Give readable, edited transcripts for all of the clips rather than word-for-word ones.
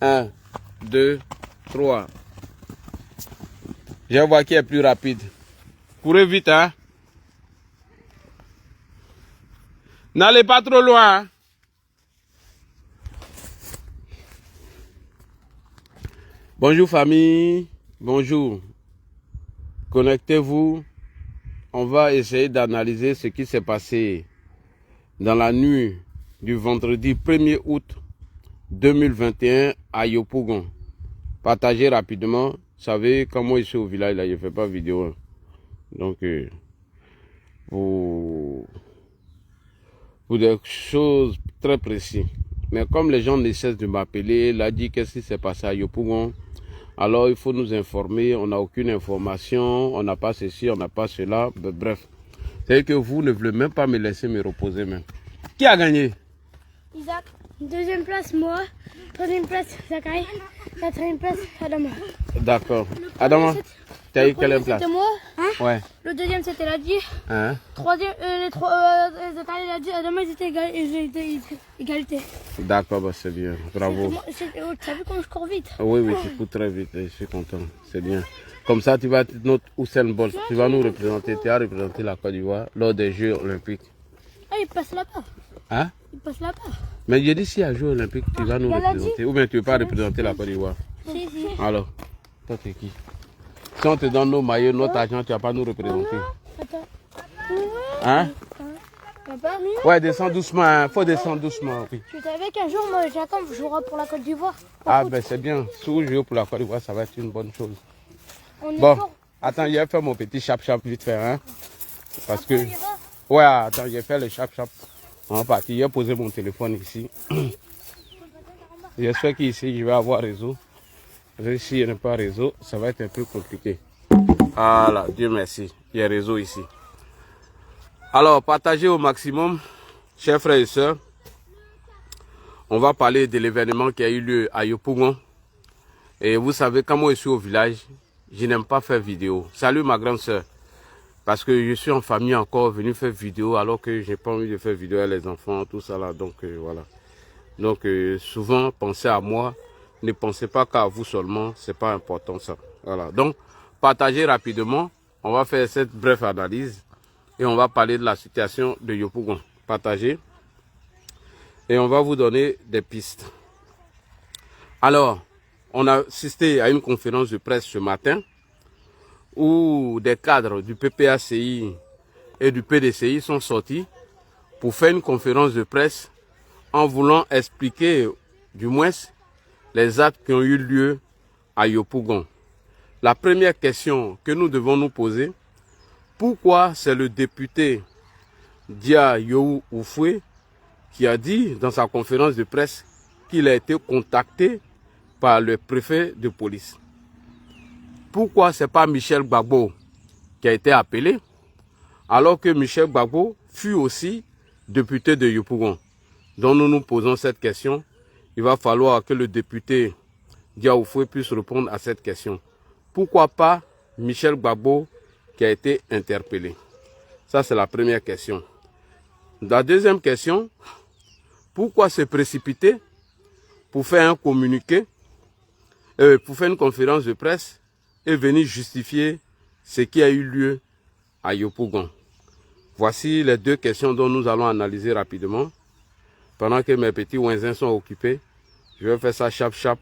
1, 2, 3. Je vois qui est plus rapide. Courez vite, hein. N'allez pas trop loin. Hein? Bonjour famille. Bonjour. Connectez-vous. On va essayer d'analyser ce qui s'est passé dans la nuit du vendredi 1er août 2021 à Yopougon. Partagez rapidement. Vous savez, quand moi je suis au village, là, je ne fais pas vidéo. Hein. Donc, pour des choses très précises. Mais comme les gens ne cessent de m'appeler, là dit qu'est-ce qui s'est passé à Yopougon, alors il faut nous informer. On n'a aucune information, on n'a pas ceci, on n'a pas cela. Bref, c'est que vous ne voulez même pas me laisser me reposer même. Qui a gagné? Isaac. Deuxième place, moi. Troisième place, Zakaï. Quatrième place, Adama. D'accord. Adama, tu as eu quelle place? C'était moi. Hein? Ouais. Le deuxième, c'était Ladi. Hein? Troisième, Zakaï et Ladi, Adama, ils étaient égalité. D'accord, bah c'est bien. Bravo. Tu as vu comment je cours vite? Oui, oui, tu cours très vite. Je suis content. C'est bien. Comme ça, tu vas être notre Usain Bolt. Tu vas nous représenter. Tu as représenté la Côte d'Ivoire lors des Jeux Olympiques. Ah, il passe là-bas. Hein? Il passe là-bas. Mais j'ai dit si à Jeux Olympiques, tu vas nous représenter. Ou bien tu ne veux pas représenter la Côte d'Ivoire. Si, si. Alors, toi, t'es qui? Si on te donne nos maillots, notre argent, tu ne vas pas nous représenter. Attends. Hein? Papa? Ouais, descends doucement. Hein. Faut descendre doucement. Oui. Tu savais qu'un jour, moi, Jacob jouera pour la Côte d'Ivoire? Ah, ben c'est bien. Si vous jouez pour la Côte d'Ivoire, ça va être une bonne chose. On est Bon, fort. attends, je vais faire mon petit chap-chap vite fait. Hein? Parce que. Ouais, attends, je vais faire le chap-chap. On va partir. Je vais poser mon téléphone ici. J'espère qu'ici, je vais avoir réseau. Si je n'ai pas réseau, ça va être un peu compliqué. Voilà, Dieu merci. Il y a réseau ici. Alors, partagez au maximum, chers frères et sœurs. On va parler de l'événement qui a eu lieu à Yopougon. Et vous savez, quand moi je suis au village, je n'aime pas faire vidéo. Salut ma grande sœur. Parce que je suis en famille encore venu faire vidéo alors que j'ai pas envie de faire vidéo avec les enfants, tout ça là. Donc voilà. Donc souvent, pensez à moi. Ne pensez pas qu'à vous seulement. C'est pas important ça. Voilà. Donc, partagez rapidement. On va faire cette brève analyse. Et on va parler de la situation de Yopougon. Partagez. Et on va vous donner des pistes. Alors, on a assisté à une conférence de presse ce matin où des cadres du PPACI et du PDCI sont sortis pour faire une conférence de presse en voulant expliquer, du moins, les actes qui ont eu lieu à Yopougon. La première question que nous devons nous poser, pourquoi c'est le député Dia Yoou Oufoué qui a dit dans sa conférence de presse qu'il a été contacté par le préfet de police? Pourquoi ce n'est pas Michel Gbagbo qui a été appelé, alors que Michel Gbagbo fut aussi député de Yopougon? Donc nous nous posons cette question. Il va falloir que le député Dia Oufoué puisse répondre à cette question. Pourquoi pas Michel Gbagbo qui a été interpellé? Ça, c'est la première question. La deuxième question, pourquoi se précipiter pour faire un communiqué, pour faire une conférence de presse et venir justifier ce qui a eu lieu à Yopougon? Voici les deux questions dont nous allons analyser rapidement. Pendant que mes petits ouinzins sont occupés, je vais faire ça chap-chap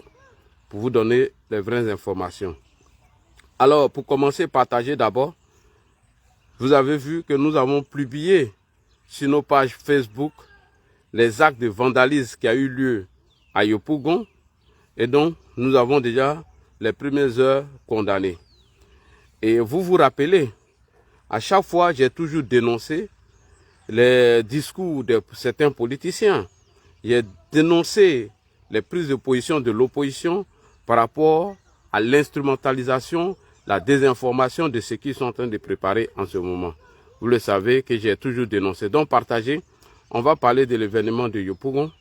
pour vous donner les vraies informations. Alors, pour commencer, partagez d'abord. Vous avez vu que nous avons publié sur nos pages Facebook les actes de vandalisme qui a eu lieu à Yopougon. Et donc, nous avons déjà les premières heures condamnées. Et vous vous rappelez, à chaque fois, j'ai toujours dénoncé les discours de certains politiciens. J'ai dénoncé les prises de position de l'opposition par rapport à l'instrumentalisation, la désinformation de ce qu'ils sont en train de préparer en ce moment. Vous le savez que j'ai toujours dénoncé. Donc partagez. On va parler de l'événement de Yopougon.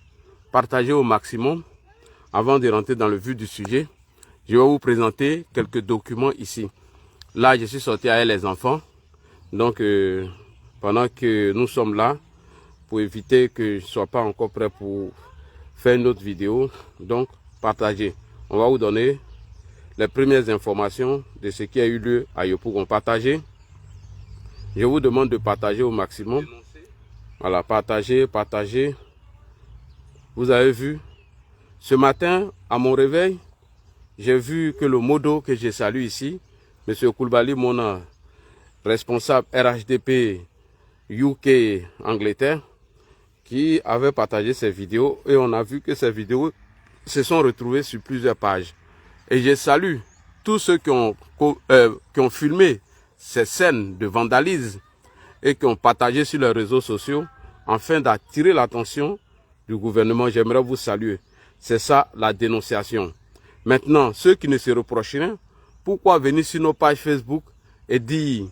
Partagez au maximum. Avant de rentrer dans le vif du sujet, je vais vous présenter quelques documents ici. Là, je suis sorti avec les enfants. Donc, pendant que nous sommes là, pour éviter que je ne sois pas encore prêt pour faire une autre vidéo, donc partagez. On va vous donner les premières informations de ce qui a eu lieu à Yopougon. Partagez. Je vous demande de partager au maximum. Voilà, partagez, partagez. Vous avez vu, ce matin, à mon réveil, j'ai vu que le modo que je salue ici, M. Koulibaly Mona, responsable RHDP UK Angleterre, qui avait partagé ces vidéos et on a vu que ces vidéos se sont retrouvées sur plusieurs pages. Et je salue tous ceux qui ont filmé ces scènes de vandalisme et qui ont partagé sur les réseaux sociaux afin d'attirer l'attention du gouvernement. J'aimerais vous saluer. C'est ça la dénonciation. Maintenant, ceux qui ne se reprochent rien, pourquoi venir sur nos pages Facebook et dire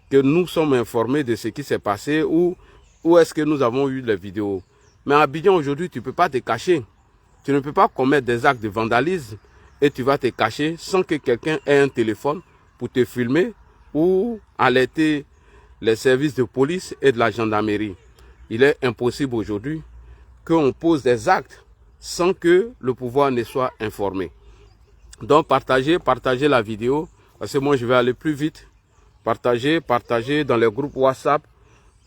que nous sommes informés de ce qui s'est passé ou où est-ce que nous avons eu les vidéos? Mais à Abidjan aujourd'hui, tu ne peux pas te cacher. Tu ne peux pas commettre des actes de vandalisme et tu vas te cacher sans que quelqu'un ait un téléphone pour te filmer ou alerter les services de police et de la gendarmerie. Il est impossible aujourd'hui qu'on pose des actes sans que le pouvoir ne soit informé. Donc partagez la vidéo parce que moi je vais aller plus vite. Partagez dans les groupes WhatsApp.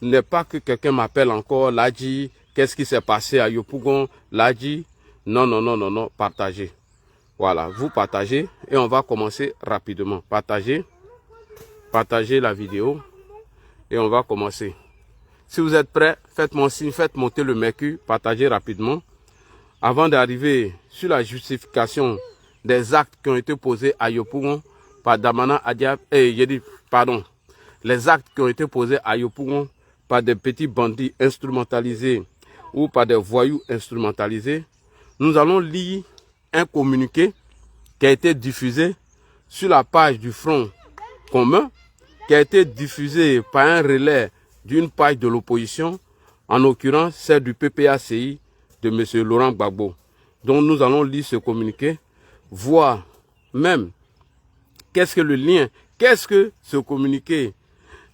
N'est pas que quelqu'un m'appelle encore, l'a dit, qu'est-ce qui s'est passé à Yopougon, l'a dit. Non, partagez. Voilà, vous partagez et on va commencer rapidement. Partagez la vidéo et on va commencer. Si vous êtes prêts, faites-moi signe, faites monter le mercure, partagez rapidement. Avant d'arriver sur la justification des actes qui ont été posés à Yopougon par Damana Adiab, les actes qui ont été posés à Yopougon par des petits bandits instrumentalisés ou par des voyous instrumentalisés, nous allons lire un communiqué qui a été diffusé sur la page du Front commun, qui a été diffusé par un relais d'une page de l'opposition, en l'occurrence celle du PPACI de M. Laurent Gbagbo. Donc nous allons lire ce communiqué, voir même qu'est-ce que le lien, qu'est-ce que ce communiqué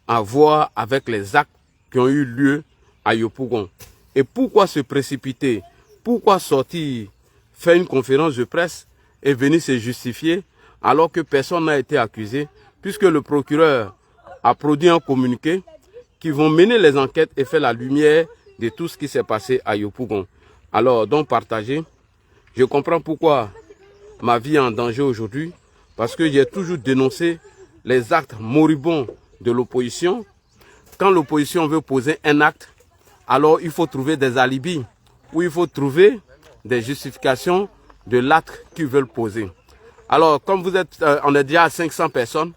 a à voir avec les actes qui ont eu lieu à Yopougon. Et pourquoi se précipiter? Pourquoi sortir, faire une conférence de presse et venir se justifier alors que personne n'a été accusé, puisque le procureur a produit un communiqué qui vont mener les enquêtes et faire la lumière de tout ce qui s'est passé à Yopougon. Alors, donc partagez. Je comprends pourquoi ma vie est en danger aujourd'hui, parce que j'ai toujours dénoncé les actes moribonds de l'opposition. Quand l'opposition veut poser un acte, alors il faut trouver des alibis ou il faut trouver des justifications de l'acte qu'ils veulent poser. Alors, comme vous êtes, on est déjà à 500 personnes,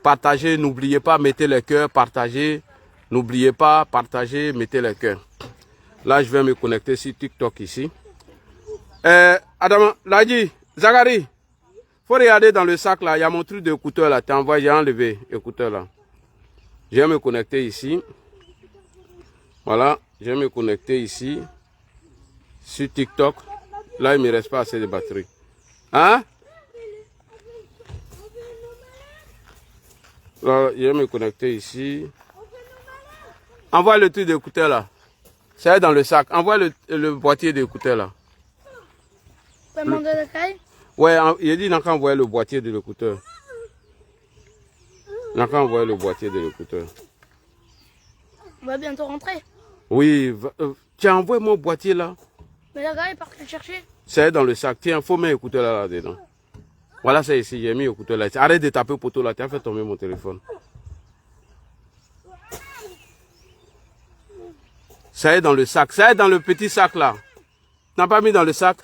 partagez, n'oubliez pas, mettez le cœur, partagez, n'oubliez pas, partagez, mettez le cœur. Là, je vais me connecter sur TikTok ici. Adam, Ladi, Zagari, faut regarder dans le sac là, il y a mon truc d'écouteur là, j'ai enlevé l'écouteur là. Je vais me connecter ici. Voilà, je vais me connecter ici sur TikTok. Là, il ne me reste pas assez de batterie. Hein? Là, je vais me connecter ici. Envoie le truc d'écouteur là. Ça est dans le sac. Envoie le boîtier d'écouteur là. Tu peux demander le caille? Ouais, il dit qu'il n'a qu'à envoyer le boîtier de l'écouteur. Il n'a qu'à envoyer le boîtier de l'écouteur. On va bientôt rentrer. Oui, tiens, envoie mon boîtier là. Mais le gars, il part le chercher. C'est dans le sac. Tiens, il faut mettre l'écouteur là dedans. Voilà, c'est ici. J'ai mis l'écouteur là. Arrête de taper poteau là. Tu as fait tomber mon téléphone. Ça est dans le sac. Ça est dans le petit sac là. Tu n'as pas mis dans le sac?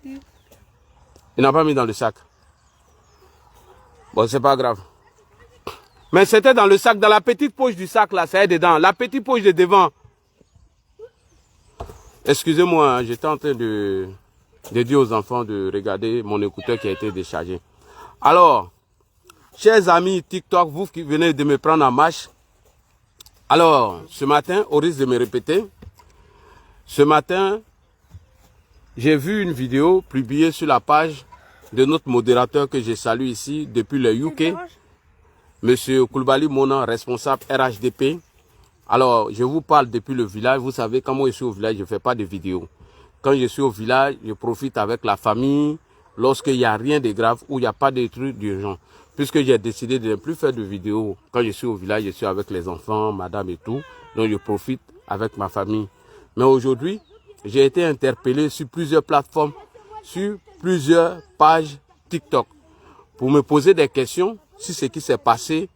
Il n'a pas mis dans le sac. Bon, c'est pas grave. Mais c'était dans le sac, dans la petite poche du sac là, ça est dedans. La petite poche de devant. Excusez-moi, j'étais en train de dire aux enfants de regarder mon écouteur qui a été déchargé. Alors, chers amis TikTok, vous qui venez de me prendre en marche. Alors, ce matin, au risque de me répéter, ce matin, j'ai vu une vidéo publiée sur la page de notre modérateur que je salue ici depuis le UK. Monsieur Koulibaly Mona, responsable RHDP. Alors, je vous parle depuis le village. Vous savez, quand moi je suis au village, je ne fais pas de vidéos. Quand je suis au village, je profite avec la famille, lorsqu'il n'y a rien de grave ou il n'y a pas de trucs d'urgence. Puisque j'ai décidé de ne plus faire de vidéos. Quand je suis au village, je suis avec les enfants, madame et tout. Donc je profite avec ma famille. Mais aujourd'hui, j'ai été interpellé sur plusieurs plateformes, sur plusieurs pages TikTok, pour me poser des questions sur ce qui s'est passé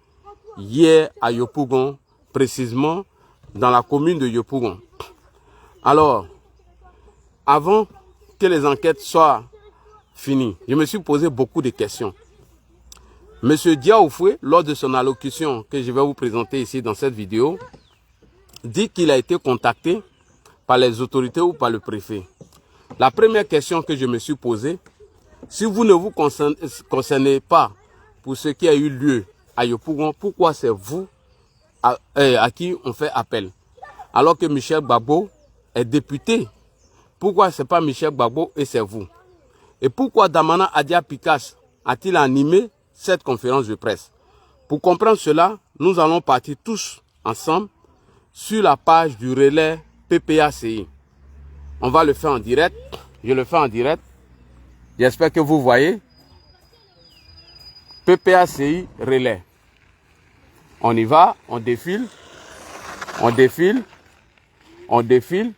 hier à Yopougon, précisément dans la commune de Yopougon. Alors, avant que les enquêtes soient finies, je me suis posé beaucoup de questions. Monsieur Diaoufoué, lors de son allocution que je vais vous présenter ici dans cette vidéo, dit qu'il a été contacté par les autorités ou par le préfet. La première question que je me suis posée, si vous ne vous concernez pas pour ce qui a eu lieu à Yopougon, pourquoi c'est vous à qui on fait appel? Alors que Michel Gbagbo est député, pourquoi ce n'est pas Michel Gbagbo et c'est vous? Et pourquoi Damana Adia Pikas a-t-il animé cette conférence de presse? Pour comprendre cela, nous allons partir tous ensemble sur la page du relais PPACI. On va le faire en direct. Je le fais en direct. J'espère que vous voyez. PPACI relais. On y va, on défile. On défile. On défile.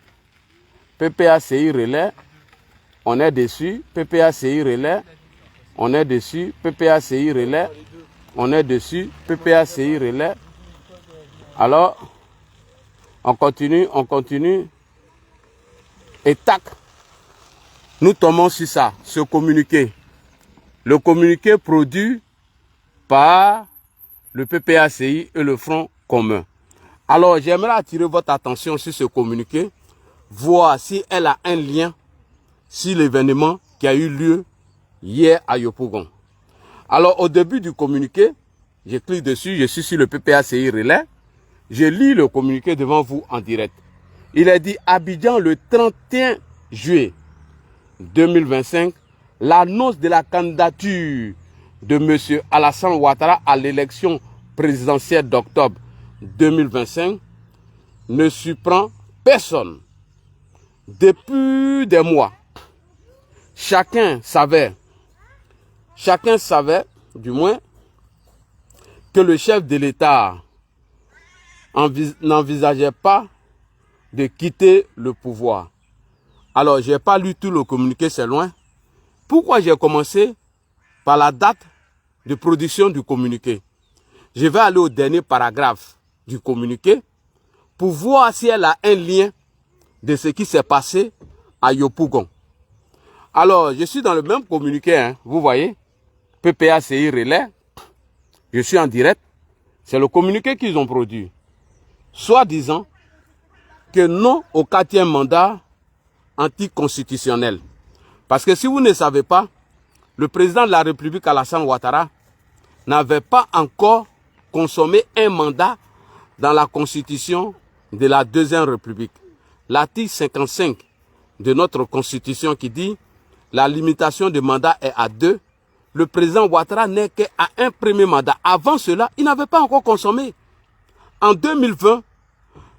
PPACI relais. On est dessus. PPACI relais. On est dessus. PPACI relais. On est dessus. PPACI relais. Alors, on continue, on continue. Et tac, nous tombons sur ça, ce communiqué. Le communiqué produit par le PPACI et le Front commun. Alors, j'aimerais attirer votre attention sur ce communiqué, voir si elle a un lien sur l'événement qui a eu lieu hier à Yopougon. Alors, au début du communiqué, je clique dessus, je suis sur le PPACI relais. Je lis le communiqué devant vous en direct. Il est dit Abidjan le 31 juillet 2025, l'annonce de la candidature de M. Alassane Ouattara à l'élection présidentielle d'octobre 2025 ne surprend personne. Depuis des mois, chacun savait, du moins, que le chef de l'État n'envisageait pas de quitter le pouvoir. Alors, je n'ai pas lu tout le communiqué, c'est loin. Pourquoi j'ai commencé par la date de production du communiqué? Je vais aller au dernier paragraphe du communiqué pour voir si elle a un lien de ce qui s'est passé à Yopougon. Alors, je suis dans le même communiqué, hein, vous voyez, PPACI relais, je suis en direct, c'est le communiqué qu'ils ont produit. Soit disant que non au 4e mandat anticonstitutionnel. Parce que si vous ne savez pas, le président de la République, Alassane Ouattara, n'avait pas encore consommé un mandat dans la constitution de la 2e République. L'article 55 de notre constitution qui dit la limitation de mandat est à 2. Le président Ouattara n'est qu'à un premier mandat. Avant cela, il n'avait pas encore consommé. En 2020,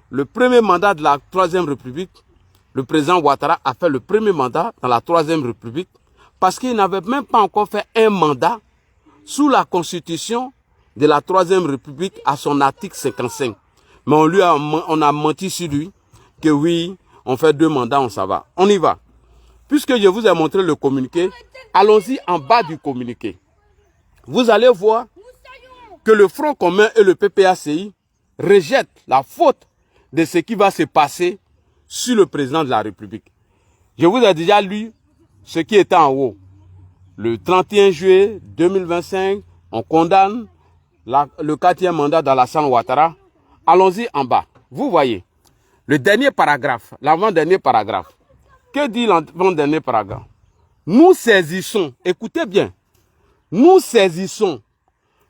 le premier mandat de la 3e République, le président Ouattara a fait le premier mandat dans la 3e République parce qu'il n'avait même pas encore fait un mandat sous la constitution de la 3e République à son article 55. Mais on a menti sur lui que oui, on fait 2 mandats, on s'en va. On y va. Puisque je vous ai montré le communiqué, allons-y en bas du communiqué. Vous allez voir que le Front commun et le PPACI rejettent la faute de ce qui va se passer sur le président de la République. Je vous ai déjà lu ce qui était en haut. Le 31 juillet 2025, on condamne le 4e mandat d'Alassane Ouattara. Allons-y en bas. Vous voyez, le dernier paragraphe, l'avant-dernier paragraphe. Que dit l'avant-dernier paragraphe? Nous saisissons, écoutez bien, nous saisissons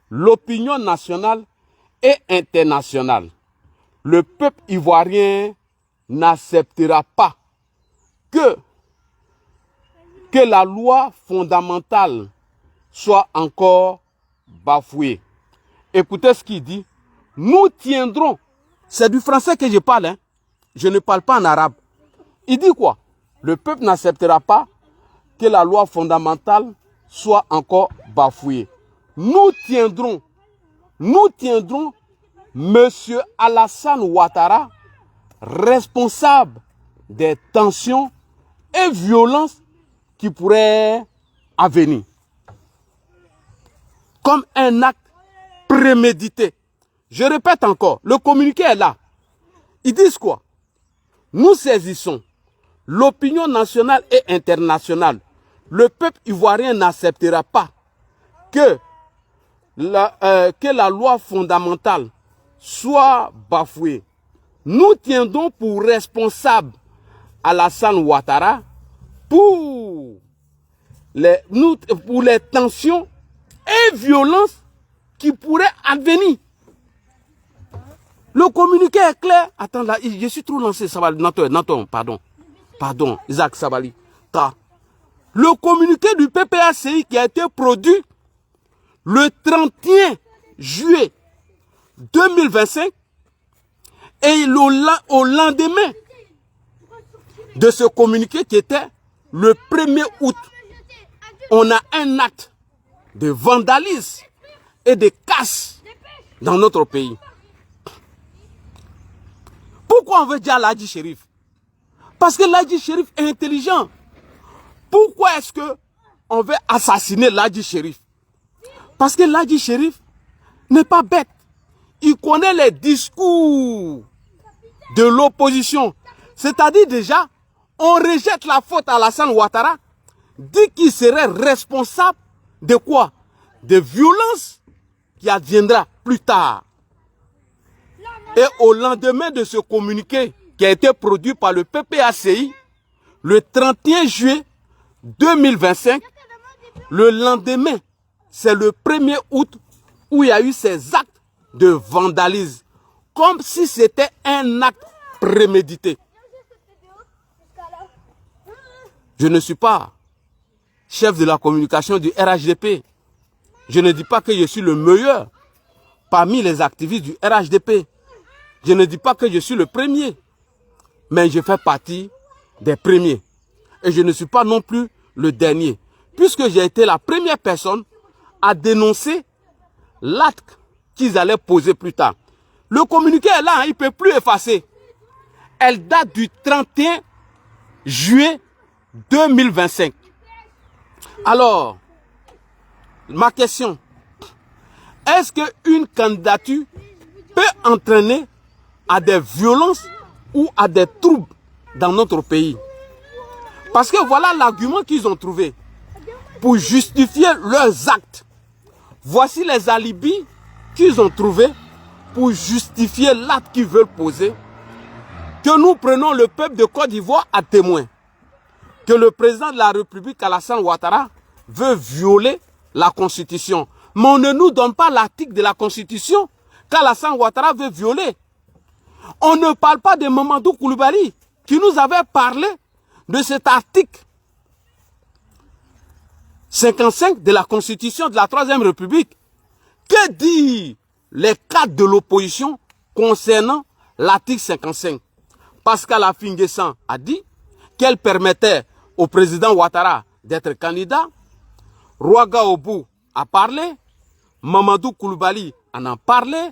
l'opinion nationale et internationale. Le peuple ivoirien n'acceptera pas que la loi fondamentale soit encore bafouée. Écoutez ce qu'il dit. Nous tiendrons. C'est du français que je parle. Hein. Je ne parle pas en arabe. Il dit quoi? Le peuple n'acceptera pas que la loi fondamentale soit encore bafouée. Nous tiendrons M. Alassane Ouattara responsable des tensions et violences qui pourraient advenir. Comme un acte prémédité. Je répète encore, le communiqué est là. Ils disent quoi? Nous saisissons l'opinion nationale et internationale. Le peuple ivoirien n'acceptera pas que la loi fondamentale soit bafouée. Nous tiendrons pour responsable Alassane Ouattara pour les tensions et violences qui pourraient advenir. Le communiqué est clair. Attends, là, je suis trop lancé, Sabali. Pardon, Isaac Sabali. Le communiqué du PPACI qui a été produit le 31 juillet 2025 et au lendemain de ce communiqué qui était le 1er août, on a un acte de vandalisme et de casse dans notre pays. Pourquoi on veut dire Ladji Chérif? Parce que Ladji Chérif est intelligent. Pourquoi est-ce qu'on veut assassiner Ladji Chérif? Parce que Ladji Chérif n'est pas bête. Il connaît les discours de l'opposition. C'est-à-dire déjà, on rejette la faute à Alassane Ouattara, dit qu'il serait responsable de quoi? De violences qui adviendra plus tard. Et au lendemain de ce communiqué qui a été produit par le PPACI, le 31 juillet 2025, le lendemain, c'est le 1er août où il y a eu ces actes de vandalisme, comme si c'était un acte prémédité. Je ne suis pas chef de la communication du RHDP. Je ne dis pas que je suis le meilleur parmi les activistes du RHDP. Je ne dis pas que je suis le premier, mais je fais partie des premiers. Et je ne suis pas non plus le dernier, puisque j'ai été la première personne à dénoncer l'acte qu'ils allaient poser plus tard. Le communiqué est là, hein, il ne peut plus effacer. Elle date du 31 juillet 2025. Alors, ma question, est-ce qu'une candidature peut entraîner à des violences ou à des troubles dans notre pays? Parce que voilà l'argument qu'ils ont trouvé pour justifier leurs actes. Voici les alibis qu'ils ont trouvés pour justifier l'acte qu'ils veulent poser. Que nous prenons le peuple de Côte d'Ivoire à témoin. Que le président de la République, Alassane Ouattara, veut violer la Constitution. Mais on ne nous donne pas l'article de la Constitution qu'Alassane Ouattara veut violer. On ne parle pas de Mamadou Koulibaly qui nous avait parlé de cet article 55 de la Constitution de la Troisième République. Que disent les cadres de l'opposition concernant l'article 55? Pascal Affi-N'Guessan a dit qu'elle permettait au président Ouattara d'être candidat. Rouaga Obou a parlé. Mamadou Koulibaly en a parlé.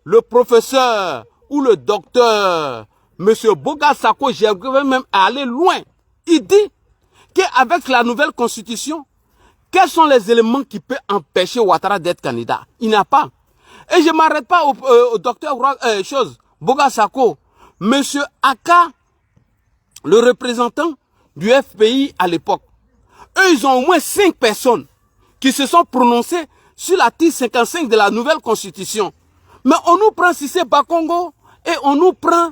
Le professeur ou le docteur, M. Boga Sako, j'ai même aller loin. Il dit qu'avec la nouvelle constitution, quels sont les éléments qui peuvent empêcher Ouattara d'être candidat? Il n'y a pas. Et je ne m'arrête pas au docteur Boga Sako. M. Aka, le représentant du FPI à l'époque, eux, ils ont au moins 5 personnes qui se sont prononcées sur l'article 55 de la nouvelle constitution. Mais on nous prend Cissé Bakongo et on nous prend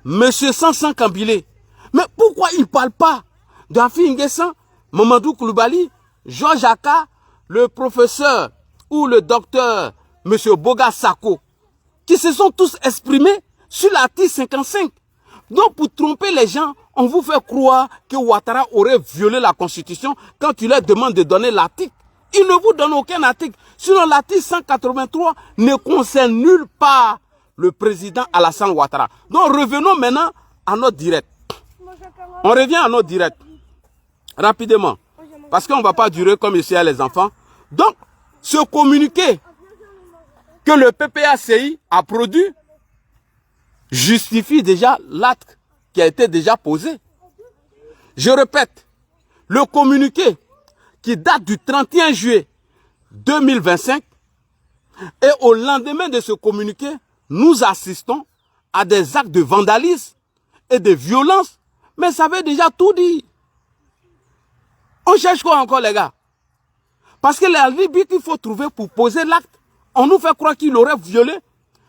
M. Sansan Kambilé. Mais pourquoi ils ne parlent pas d'Affi-N'Guessan, Mamadou Koulibaly, Georges Aka, le professeur ou le docteur M. Boga Sako, qui se sont tous exprimés sur l'article 55. Donc pour tromper les gens, on vous fait croire que Ouattara aurait violé la Constitution quand tu leur demandes de donner l'article. Il ne vous donne aucun article. Sinon l'article 183 ne concerne nulle part le président Alassane Ouattara. Donc revenons maintenant à notre direct. On revient à notre direct. Rapidement. parce qu'on ne va pas durer comme ici à les enfants. Donc, ce communiqué que le PPACI a produit justifie déjà l'acte qui a été déjà posé. Je répète, le communiqué qui date du 31 juillet 2025 et au lendemain de ce communiqué, nous assistons à des actes de vandalisme et de violence, mais ça veut déjà tout dire. On cherche quoi encore les gars? Parce que l'alibi qu'il faut trouver pour poser l'acte, on nous fait croire qu'il aurait violé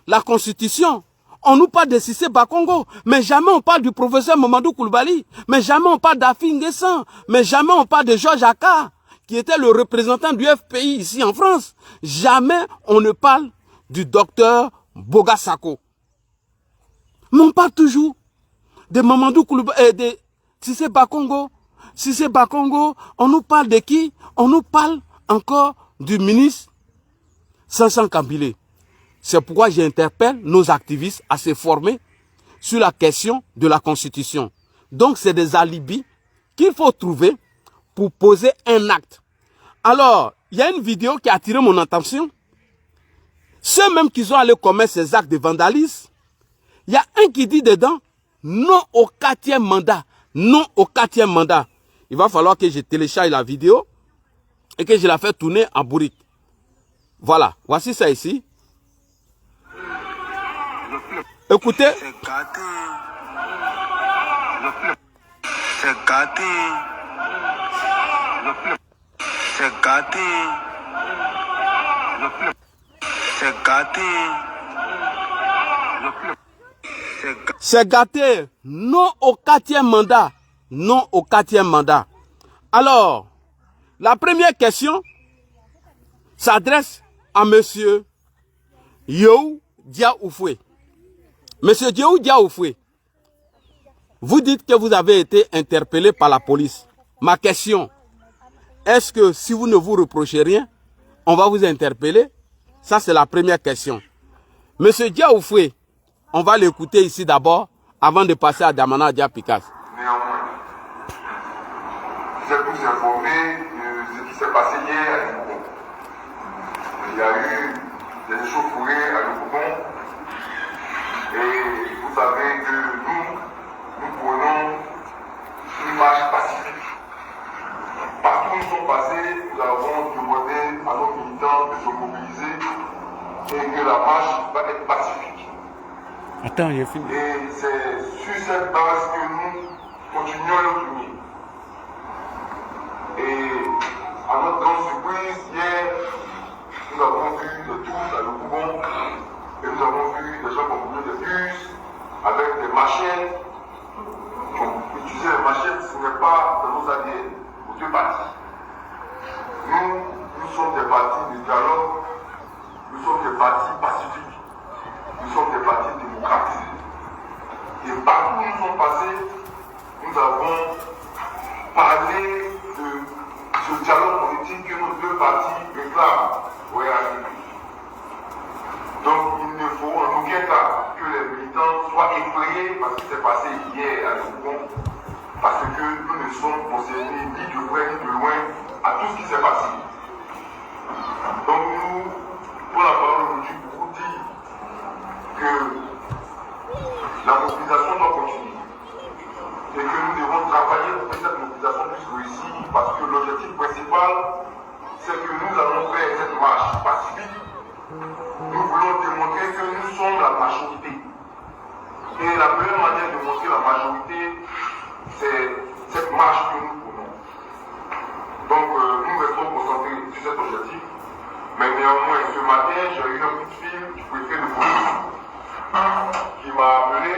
la Constitution. On nous parle de Cissé Bakongo, mais jamais on parle du professeur Mamadou Koulibaly, mais jamais on parle d'Afi Nguessan, mais jamais on parle de Georges Aka, qui était le représentant du FPI ici en France. Jamais on ne parle du docteur Boga Sako. Mais on parle toujours de Mamadou Koulibaly, de Cissé Bakongo. Cissé Bakongo, on nous parle de qui? On nous parle encore du ministre Sansan Kambilé. C'est pourquoi j'interpelle nos activistes à se former sur la question de la Constitution. Donc, c'est des alibis qu'il faut trouver pour poser un acte. Alors, il y a une vidéo qui a attiré mon attention. Ceux même qui sont allés commettre ces actes de vandalisme, il y a un qui dit dedans, non au 4e mandat. Non au 4e mandat. Il va falloir que je télécharge la vidéo et que je la fasse tourner en bourrique. Voilà, voici ça ici. Écoutez. C'est gâté. C'est gâté. C'est gâté. C'est gâté. C'est gâté. Non au 4e mandat. Non au 4e mandat. Alors, la première question s'adresse à monsieur Yahou Dia Oufoué. Monsieur Yahou Dia Oufoué, vous dites que vous avez été interpellé par la police. Ma question, est-ce que si vous ne vous reprochez rien, on va vous interpeller? Ça, c'est la première question. Monsieur Dia Oufoué, on va l'écouter ici d'abord, avant de passer à Damana Dia Pikas. Néanmoins, vous êtes tous informés de ce qui s'est passé hier à Lubon. Il y a eu des échauffourées à Lubon et vous savez que nous prenons une marche pacifique. Partout où nous sommes passés, nous avons demandé à nos militants de se mobiliser et que la marche va être pacifique. Attends, j'ai fini. Et c'est sur cette base que nous continuons à nous unir. Et à notre grande surprise, hier, nous avons vu des tours à Lubon et nous avons vu des gens qui ont brûlé des bus avec des machettes. Utiliser les machettes, ce n'est pas dans nos ADN, aux deux partis. Nous sommes des partis de dialogue, nous sommes des partis pacifiques, nous sommes des partis démocratiques. Et partout où nous sommes passés, nous avons parlé de ce dialogue politique que nos deux partis réclament au RHDP. Donc il ne faut en aucun cas que les militants soient effrayés par ce qui s'est passé hier à Lubon, parce que nous ne sommes concernés ni de près ni de loin à tout ce qui s'est passé. Donc nous prenons la parole aujourd'hui pour vous dire que la mobilisation doit continuer et que nous devons travailler pour que cette mobilisation puisse réussir, parce que l'objectif principal, c'est que nous allons faire cette marche pacifique. Nous voulons démontrer que nous sommes la majorité. Et la meilleure manière de montrer la majorité, c'est cette marche que nous prenons. Donc nous restons concentrés sur cet objectif. Mais néanmoins, ce matin, j'ai eu un coup de fil du préfet de police qui m'a appelé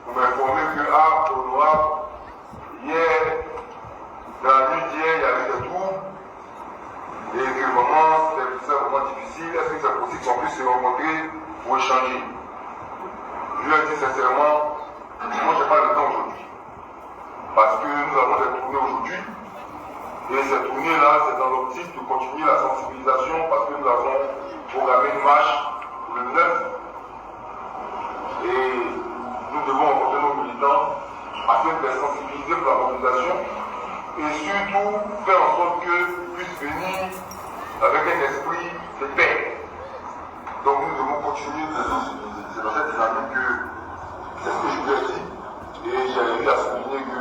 pour m'informer que, honorable, hier, dans la nuit d'hier, il y avait des troubles et que vraiment, c'est vraiment difficile. Est-ce que c'est possible qu'on puisse se rencontrer pour échanger? Je lui ai dit sincèrement, moi, je n'ai pas le temps aujourd'hui. Parce que nous avons des tournées aujourd'hui. Et cette tournée-là, c'est dans l'optique de continuer la sensibilisation parce que nous avons programmé une marche pour le 9. Et nous devons rencontrer nos militants afin de les sensibiliser pour la mobilisation et surtout faire avec un esprit de paix. Donc nous devons continuer c'est dans cette dynamique que c'est ce que je vous ai dit. Et j'ai eu à souligner que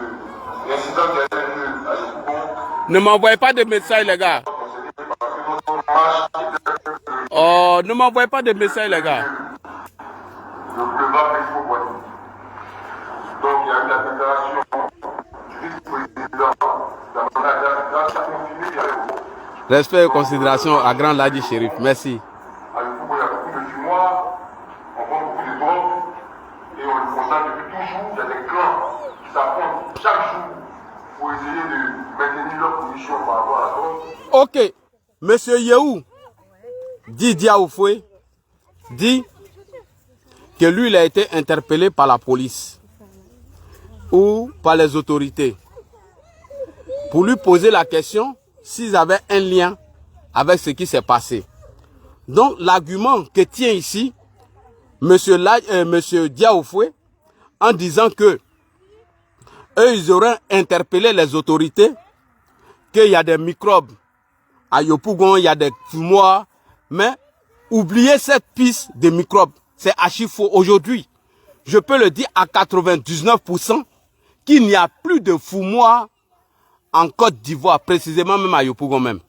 l'incident qui a eu lieu à Yopougon. Ne m'envoyez pas de messages, les gars. Oh, ne m'envoyez pas de messages, les gars. Le boulevard Expo-Boigny. Donc il y a eu la déclaration du vice-président d'Amana qui a confirmé qu'il y avait beaucoup. Respect et considération à Grand Ladi Chérif. Merci. À Yopougon, il y a beaucoup de fumoirs, on vend beaucoup de drogue et on le constate depuis toujours. Il y a des clans qui s'affrontent chaque jour pour essayer de maintenir leur position par rapport à la drogue. Ok. Monsieur Yehou, dit Diaoufoué, dit que lui, il a été interpellé par la police ou par les autorités pour lui poser la question s'ils avaient un lien avec ce qui s'est passé. Donc, l'argument que tient ici monsieur Diaoufoué, en disant que eux, ils auraient interpellé les autorités, qu'il y a des microbes à Yopougon, il y a des fumoirs, mais oubliez cette piste de microbes. C'est archi faux. Aujourd'hui, je peux le dire à 99% qu'il n'y a plus de fumoirs en Côte d'Ivoire, précisément même à Yopougon même.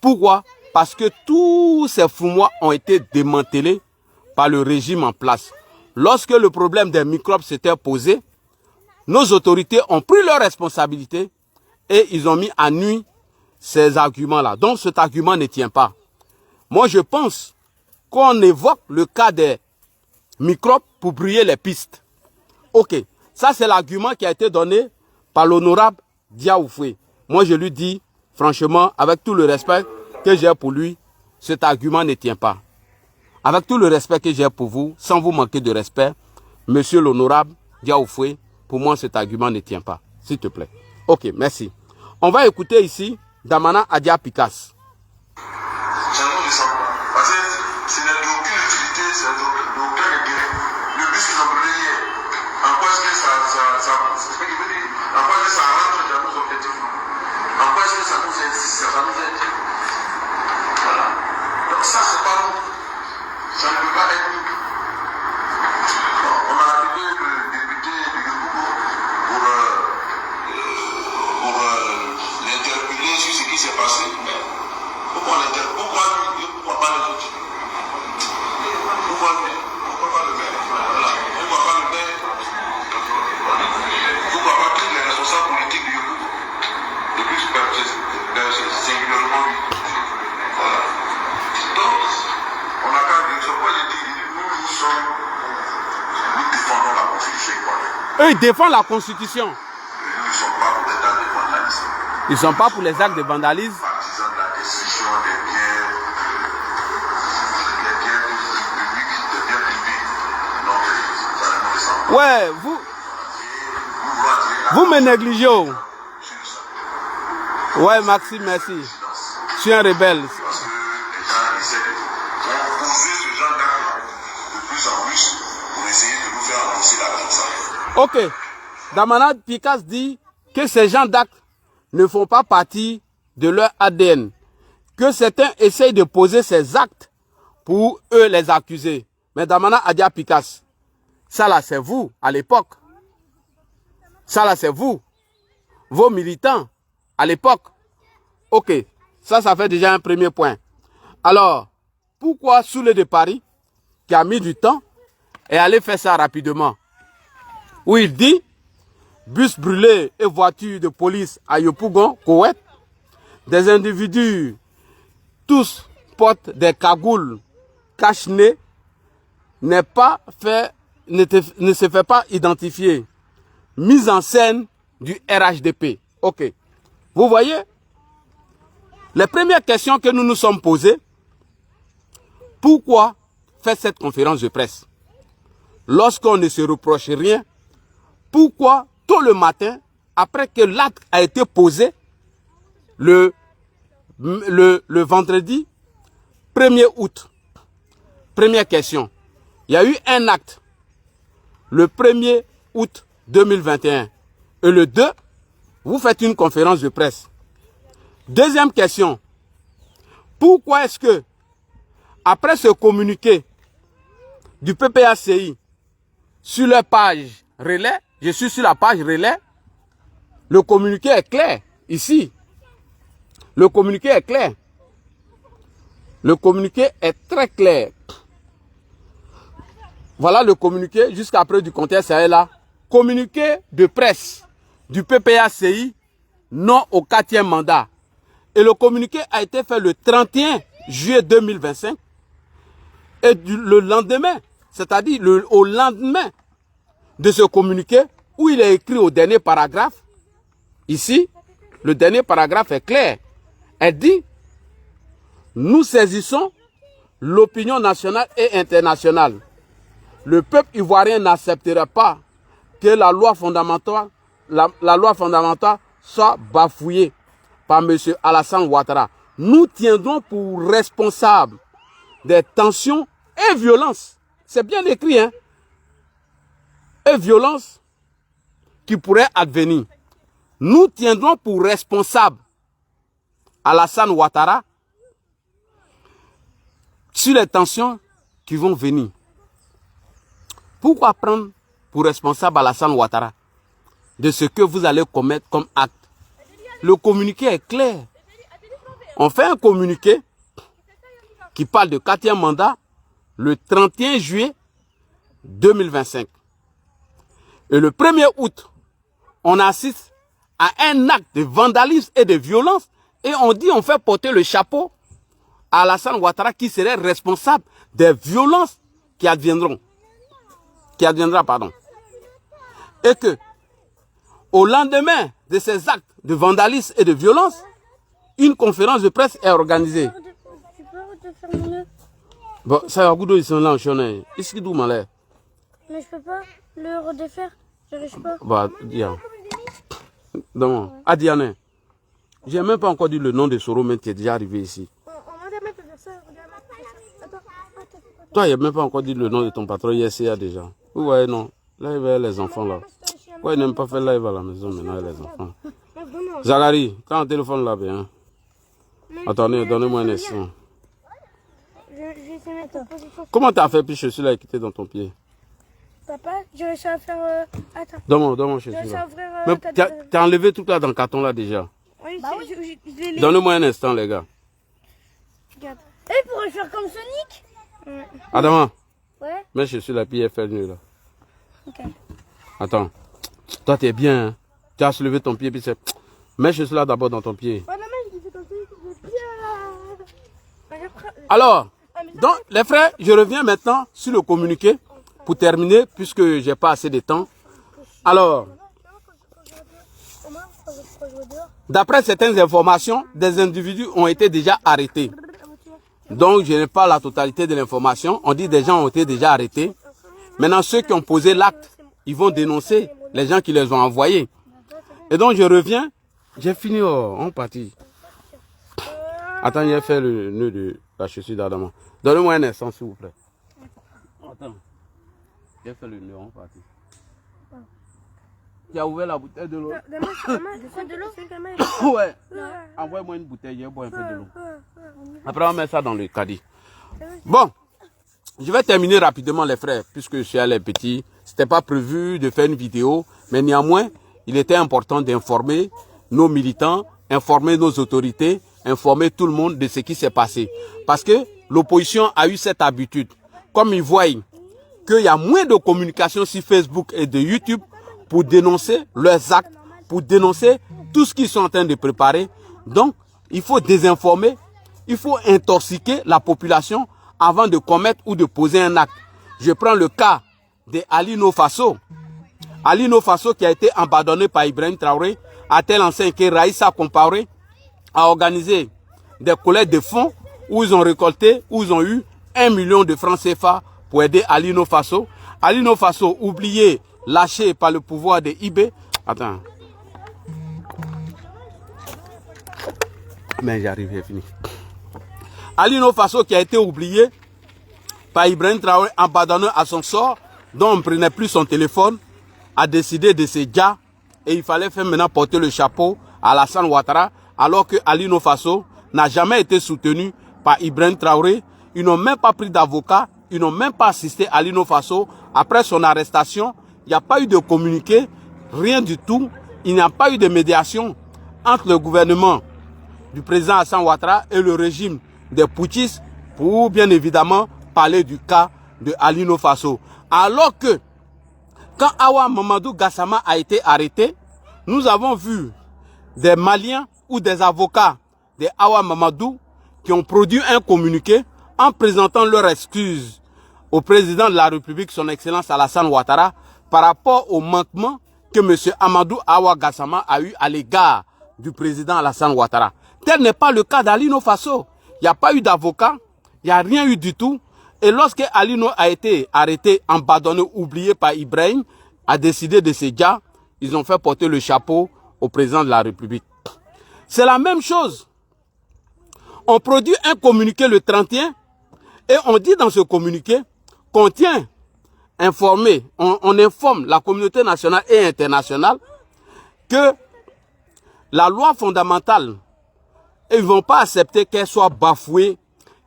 Pourquoi? Parce que tous ces fumoirs ont été démantelés par le régime en place. Lorsque le problème des microbes s'était posé, nos autorités ont pris leurs responsabilités et ils ont mis à nuit ces arguments-là. Donc cet argument ne tient pas. Moi je pense qu'on évoque le cas des microbes pour brouiller les pistes. Ok, ça c'est l'argument qui a été donné par l'honorable Diaoufoué. Moi je lui dis, franchement, avec tout le respect que j'ai pour lui, cet argument ne tient pas. Avec tout le respect que j'ai pour vous, sans vous manquer de respect, monsieur l'honorable Diaoufoué, pour moi cet argument ne tient pas. S'il te plaît. Ok, merci. On va écouter ici Damana Adia Pikas. Ça ne descend pas. Parce que ce n'est d'aucune utilité, c'est d'aucun regret. Le bus qu'ils ont brûlé hier, en quoi est-ce que ça rentre dans nos objectifs? En quoi est-ce que ça nous aide? Voilà. Donc ça, c'est pas nous. Ça ne peut pas être nous. On a appelé le député de Yopougon pour l'interpeller sur ce qui s'est passé. Pourquoi l'interpeller? Pourquoi pas les autres? Pourquoi lui? Pourquoi pas le maire? Voilà. Pourquoi pas le maire? Pourquoi pas tous les responsables politiques de Yopougon? De plus, singulièrement lui. Voilà. Donc, on a qu'à dire, ce point, il dit, nous défendons la Constitution ivoirienne. Eux, ils défendent la Constitution. Nous ne sommes pas pour les actes de vandalisme. Ils ne sont pas pour les actes de vandalisme. Partisans de la destruction des biens publics, des biens privés. Donc, ça ne nous ressemble pas. Ouais, vous me négligez. Oh. Ouais, Maxime, merci. Je suis un rebelle. Parce que les gens essaient de proposer ce genre d'actes de plus en plus pour essayer de nous faire avancer la chose. Ok. Damana Pikas dit que ces gens d'actes ne font pas partie de leur ADN. Que certains essayent de poser ces actes pour eux les accuser. Mais Damana Adia Pikas, ça là c'est vous à l'époque. Ça là c'est vous. Vos militants à l'époque. Ok. Ça fait déjà un premier point. Alors, pourquoi Soulé de Paris, qui a mis du temps, est allé faire ça rapidement? Où il dit, bus brûlé et voiture de police à Yopougon, Koweït, des individus, tous portent des cagoules cache-nez, ne se fait pas identifier. Mise en scène du RHDP. Ok. Vous voyez? Les premières questions que nous nous sommes posées, pourquoi faire cette conférence de presse? Lorsqu'on ne se reproche rien, pourquoi tôt le matin, après que l'acte a été posé, le vendredi 1er août, première question, il y a eu un acte le 1er août 2021 et le 2, vous faites une conférence de presse. Deuxième question, Pourquoi est-ce que, après ce communiqué du PPACI sur leur page relais, je suis sur la page relais, le communiqué est clair, ici. Le communiqué est clair. Le communiqué est très clair. Voilà le communiqué, jusqu'après du contexte, c'est là. Communiqué de presse du PPACI, non au 4e mandat. Et le communiqué a été fait le 31 juillet 2025. Et le lendemain, c'est-à-dire au lendemain de ce communiqué, où il est écrit au dernier paragraphe, ici, le dernier paragraphe est clair. Elle dit, nous saisissons l'opinion nationale et internationale. Le peuple ivoirien n'acceptera pas que la loi fondamentale, la loi fondamentale soit bafouillée par M. Alassane Ouattara. Nous tiendrons pour responsables des tensions et violences. C'est bien écrit, hein? Et violences qui pourraient advenir. Nous tiendrons pour responsables Alassane Ouattara sur les tensions qui vont venir. Pourquoi prendre pour responsable Alassane Ouattara de ce que vous allez commettre comme acte? Le communiqué est clair. On fait un communiqué qui parle de 4e mandat le 31 juillet 2025. Et le 1er août, on assiste à un acte de vandalisme et de violence et on dit on fait porter le chapeau à Alassane Ouattara qui serait responsable des violences qui adviendront. Et que, au lendemain de ces actes de vandalisme et de violence, une conférence de presse est organisée. Tu peux refaire mon nœud? Bon, ça va, ils sont là en chemin. Ici, d'où malais? Mais je peux pas le redéfaire. J'arrive pas. Bah, Diane. Non, à Diane. J'ai même pas encore dit le nom de Soro, mais tu es déjà arrivé ici. Toi, il n'y a même pas encore dit le nom de ton patron, ISCA déjà. Vous voyez, non. Là, il y a les enfants là. Ouais, il n'aime pas faire live à la maison, maintenant, il y a les enfants. Zachary, quand le téléphone là, bien. Attendez, donnez-moi un instant. Comment tu as fait puis je suis là quitté dans ton pied? Papa, j'ai réussi à faire... Attends. Donne-moi, je suis là. Mais tu as enlevé tout là dans le carton là déjà. Oui, Donnez-moi un instant, les gars. Regarde. Et pour le faire comme Sonic? Adama. Ouais. Mais je suis là, puis elle fait le nœud là. Ok. Attends. Toi, tu es bien. Hein? Tu as soulevé ton pied, puis c'est... Mais je suis là d'abord dans ton pied. Oh non, mais je dis comme ça, Alors, donc, les frères, je reviens maintenant sur le communiqué pour terminer, puisque je n'ai pas assez de temps. Alors, d'après certaines informations, des individus ont été déjà arrêtés. Donc, je n'ai pas la totalité de l'information. On dit que des gens ont été déjà arrêtés. Maintenant, ceux qui ont posé l'acte, ils vont dénoncer les gens qui les ont envoyés. Et donc, je reviens. J'ai fini, on partit. Attends, j'ai fait le nœud de la chaussure d'Adama. Donnez-moi un instant, s'il vous plaît. Attends. J'ai fait le nœud, on partit. Tu as ouvert la bouteille de l'eau? Ouais. Envoie-moi une bouteille, je vais boire un peu de l'eau. Après, on met ça dans le caddie. Bon, je vais terminer rapidement, les frères, puisque je suis allé petit. Ce n'était pas prévu de faire une vidéo, mais néanmoins, il était important d'informer nos militants, informer nos autorités, informer tout le monde de ce qui s'est passé. Parce que l'opposition a eu cette habitude. Comme ils voient qu'il y a moins de communication sur Facebook et de YouTube pour dénoncer leurs actes, pour dénoncer tout ce qu'ils sont en train de préparer. Donc, il faut désinformer, il faut intoxiquer la population avant de commettre ou de poser un acte. Je prends le cas de Alino Faso. Alino Faso qui a été abandonné par Ibrahim Traoré, à tel enseigne que Raïssa Compaoré a organisé des collectes de fonds où ils ont récolté, où ils ont eu 1 million de francs CFA pour aider Alino Faso. Alino Faso, oublié, lâché par le pouvoir de IB. Attends. Mais j'arrive, j'ai fini. Alino Faso qui a été oublié par Ibrahim Traoré, abandonné à son sort, dont on ne prenait plus son téléphone, a décidé de se dire et il fallait faire maintenant porter le chapeau à Alassane Ouattara, alors que Alino Faso n'a jamais été soutenu par Ibrahim Traoré. Ils n'ont même pas pris d'avocat. Ils n'ont même pas assisté à Alino Faso. Après son arrestation, il n'y a pas eu de communiqué, rien du tout. Il n'y a pas eu de médiation entre le gouvernement du président Hassan Ouattara et le régime des putschistes pour bien évidemment parler du cas de Alino Faso. Alors que quand Awa Mamadou Gassama a été arrêté, nous avons vu des Maliens ou des avocats de Awa Mamadou qui ont produit un communiqué en présentant leurs excuses au président de la République, son Excellence Alassane Ouattara, par rapport au manquement que M. Amadou Awa Gassama a eu à l'égard du président Alassane Ouattara. Tel n'est pas le cas d'Alino Faso. Il n'y a pas eu d'avocat, il n'y a rien eu du tout. Et lorsque Alino a été arrêté, abandonné, oublié par Ibrahim, a décidé de se dire, ils ont fait porter le chapeau au président de la République. C'est la même chose. On produit un communiqué le 31 et on dit dans ce communiqué qu'on tient informé, on informe la communauté nationale et internationale que la loi fondamentale, ils ne vont pas accepter qu'elle soit bafouée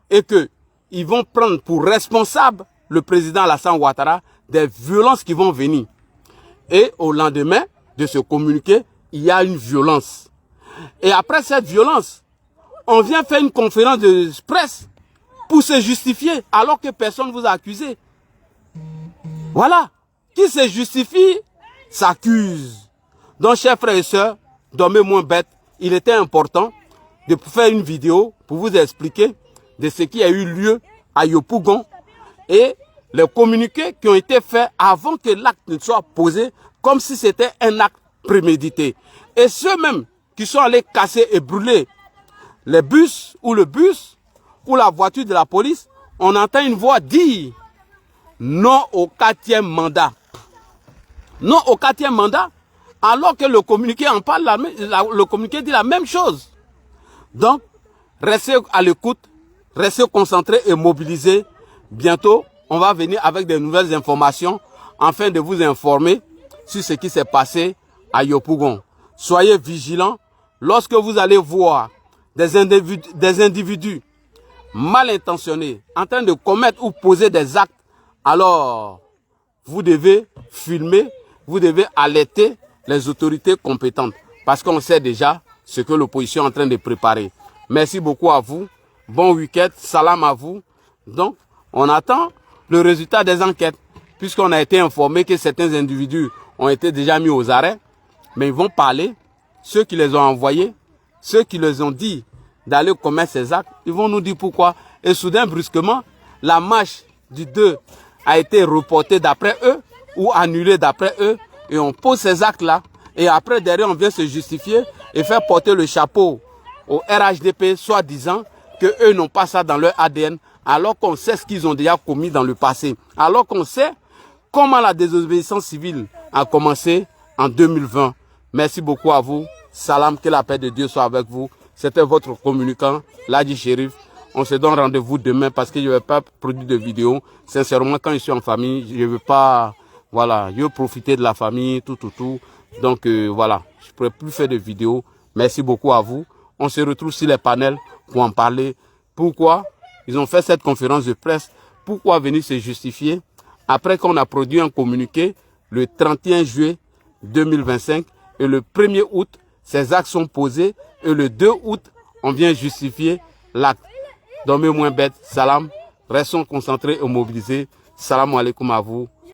et qu'ils vont prendre pour responsable le président Alassane Ouattara des violences qui vont venir. Et au lendemain de ce communiqué, il y a une violence. Et après cette violence, on vient faire une conférence de presse pour se justifier alors que personne ne vous a accusé. Voilà. Qui se justifie s'accuse. Donc, chers frères et sœurs, dormez moins bêtes. Il était important de faire une vidéo pour vous expliquer de ce qui a eu lieu à Yopougon et les communiqués qui ont été faits avant que l'acte ne soit posé, comme si c'était un acte prémédité. Et ceux-mêmes qui sont allés casser et brûler les bus ou le bus ou la voiture de la police, on entend une voix dire non au 4e mandat. Non au 4e mandat, alors que le communiqué en parle, le communiqué dit la même chose. Donc, restez à l'écoute, restez concentrés et mobilisés. Bientôt, on va venir avec de nouvelles informations afin de vous informer sur ce qui s'est passé à Yopougon. Soyez vigilants lorsque vous allez voir des individus mal intentionnés en train de commettre ou poser des actes. Alors, vous devez filmer, vous devez alerter les autorités compétentes parce qu'on sait déjà ce que l'opposition est en train de préparer. Merci beaucoup à vous. Bon week-end. Salam à vous. Donc, on attend le résultat des enquêtes puisqu'on a été informé que certains individus ont été déjà mis aux arrêts. Mais ils vont parler. Ceux qui les ont envoyés, ceux qui les ont dit d'aller commettre ces actes, ils vont nous dire pourquoi. Et soudain, brusquement, la marche du 2 a été reportée d'après eux ou annulée d'après eux. Et on pose ces actes-là. Et après, derrière, on vient se justifier et faire porter le chapeau au RHDP, soi-disant qu'eux n'ont pas ça dans leur ADN, alors qu'on sait ce qu'ils ont déjà commis dans le passé. Alors qu'on sait comment la désobéissance civile a commencé en 2020. Merci beaucoup à vous. Salam, que la paix de Dieu soit avec vous. C'était votre communicant, Ladji Chérif. On se donne rendez-vous demain parce que je ne vais pas produire de vidéo. Sincèrement, quand je suis en famille, je ne veux pas, voilà, je veux profiter de la famille, tout. Donc voilà, je ne pourrai plus faire de vidéos. Merci beaucoup à vous. On se retrouve sur les panels pour en parler. Pourquoi ils ont fait cette conférence de presse? Pourquoi venir se justifier après qu'on a produit un communiqué le 31 juillet 2025 et le 1er août, ces actes sont posés et le 2 août, on vient justifier l'acte. Dormez moins bête. Salam. Restons concentrés et mobilisés. Salam alaikum à vous.